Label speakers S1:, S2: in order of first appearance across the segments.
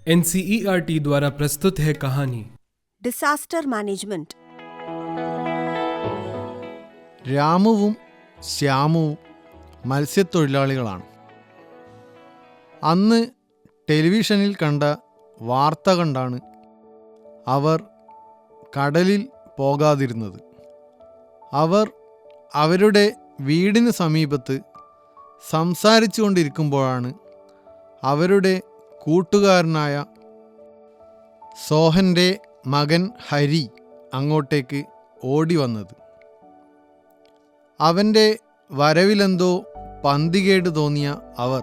S1: NCERT द्वारा प्रस्तुत है कहानी
S2: ഡിസാസ്റ്റർ മാനേജ്മെന്റ്.
S3: രാമുവും ശ്യാമുവും മത്സ്യത്തൊഴിലാളികളാണ്. അന്ന് ടെലിവിഷനിൽ കണ്ട വാർത്ത കണ്ടാണ് അവർ കടലിൽ പോകാതിരുന്നത്. അവർ അവരുടെ വീടിന് സമീപത്ത് സംസാരിച്ചു കൊണ്ടിരിക്കുമ്പോഴാണ് അവരുടെ കൂട്ടുകാരനായ സോഹൻ്റെ മകൻ ഹരി അങ്ങോട്ടേക്ക് ഓടി വന്നത്. അവൻ്റെ വരവിലെന്തോ പന്തികേട് തോന്നിയ അവർ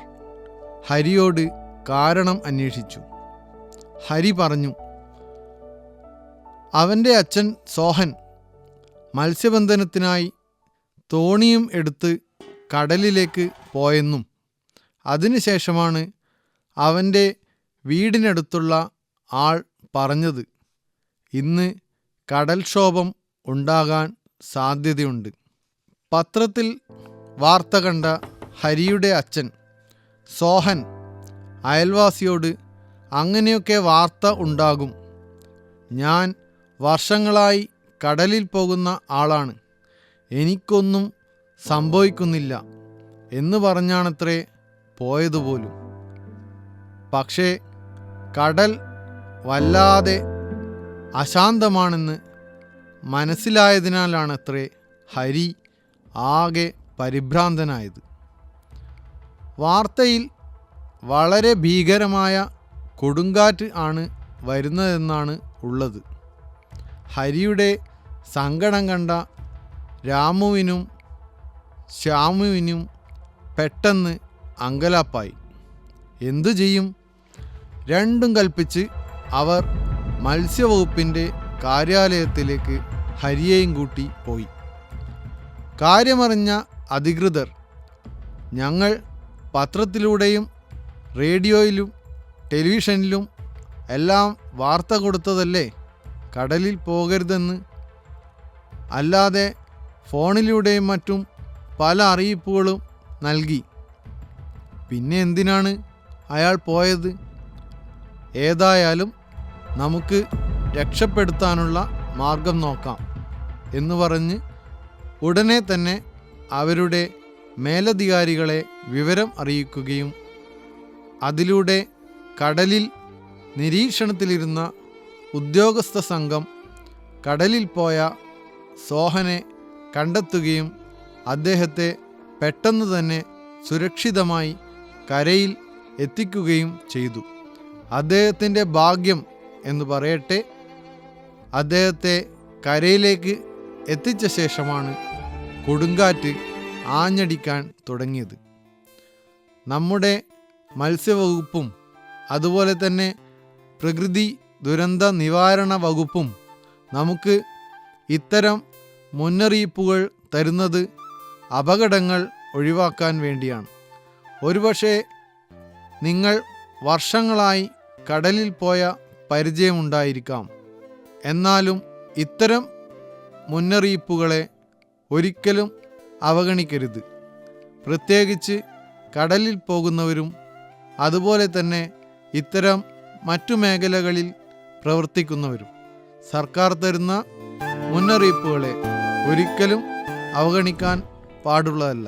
S3: ഹരിയോട് കാരണം അന്വേഷിച്ചു. ഹരി പറഞ്ഞു, അവൻ്റെ അച്ഛൻ സോഹൻ മത്സ്യബന്ധനത്തിനായി തോണിയും എടുത്ത് കടലിലേക്ക് പോയെന്നും അതിനുശേഷമാണ് അവൻ്റെ വീടിനടുത്തുള്ള ആൾ പറഞ്ഞത് ഇന്ന് കടൽക്ഷോഭം ഉണ്ടാകാൻ സാധ്യതയുണ്ട്. പത്രത്തിൽ വാർത്ത കണ്ട ഹരിയുടെ അച്ഛൻ സോഹൻ അയൽവാസിയോട് അങ്ങനെയൊക്കെ വാർത്ത ഉണ്ടാകും, ഞാൻ വർഷങ്ങളായി കടലിൽ പോകുന്ന ആളാണ്, എനിക്കൊന്നും സംഭവിക്കുന്നില്ല എന്ന് പറഞ്ഞാണത്രേ പോയതുപോലും. പക്ഷേ കടൽ വല്ലാതെ അശാന്തമാണെന്ന് മനസ്സിലായതിനാലാണത്രേ ഹരി ആകെ പരിഭ്രാന്തനായത്. വാർത്തയിൽ വളരെ ഭീകരമായ കൊടുങ്കാറ്റ് ആണ് വരുന്നതെന്നാണ് ഉള്ളത്. ഹരിയുടെ സങ്കടം കണ്ട രാമുവിനും ശ്യാമുവിനും പെട്ടെന്ന് അങ്കലാപ്പായി. എന്തു ചെയ്യും? രണ്ടും കൽപ്പിച്ച് അവർ മത്സ്യവകുപ്പിൻ്റെ കാര്യാലയത്തിലേക്ക് ഹരിയെയും കൂട്ടി പോയി. കാര്യമറിഞ്ഞ അധികൃതർ, ഞങ്ങൾ പത്രത്തിലൂടെയും റേഡിയോയിലും ടെലിവിഷനിലും എല്ലാം വാർത്ത കൊടുത്തതല്ലേ കടലിൽ പോകരുതെന്ന്, അല്ലാതെ ഫോണിലൂടെയും മറ്റും പല അറിയിപ്പുകളും നൽകി, പിന്നെ എന്തിനാണ് അയാൾ പോയത്? ഏതായാലും നമുക്ക് രക്ഷപ്പെടുത്താനുള്ള മാർഗം നോക്കാം എന്ന് പറഞ്ഞ് ഉടനെ തന്നെ അവരുടെ മേലധികാരികളെ വിവരം അറിയിക്കുകയും അതിലൂടെ കടലിൽ നിരീക്ഷണത്തിലിരുന്ന ഉദ്യോഗസ്ഥ സംഘം കടലിൽ പോയ സോഹനെ കണ്ടെത്തുകയും അദ്ദേഹത്തെ പെട്ടെന്ന് തന്നെ സുരക്ഷിതമായി കരയിൽ എത്തിക്കുകയും ചെയ്തു. അദ്ദേഹത്തിൻ്റെ ഭാഗ്യം എന്ന് പറയട്ടെ, അദ്ദേഹത്തെ കരയിലേക്ക് എത്തിച്ച ശേഷമാണ് കൊടുങ്കാറ്റ് ആഞ്ഞടിക്കാൻ തുടങ്ങിയത്. നമ്മുടെ മത്സ്യവകുപ്പും അതുപോലെ തന്നെ പ്രകൃതി ദുരന്ത നിവാരണ വകുപ്പും നമുക്ക് ഇത്തരം മുന്നറിയിപ്പുകൾ തരുന്നത് അപകടങ്ങൾ ഒഴിവാക്കാൻ വേണ്ടിയാണ്. ഒരുപക്ഷെ നിങ്ങൾ വർഷങ്ങളായി കടലിൽ പോയ പരിചയമുണ്ടായിരിക്കാം. എന്നാലും ഇത്തരം മുന്നറിയിപ്പുകളെ ഒരിക്കലും അവഗണിക്കരുത്. പ്രത്യേകിച്ച് കടലിൽ പോകുന്നവരും അതുപോലെ തന്നെ ഇത്തരം മറ്റു മേഖലകളിൽ പ്രവർത്തിക്കുന്നവരും സർക്കാർ തരുന്ന മുന്നറിയിപ്പുകളെ ഒരിക്കലും അവഗണിക്കാൻ പാടുള്ളതല്ല.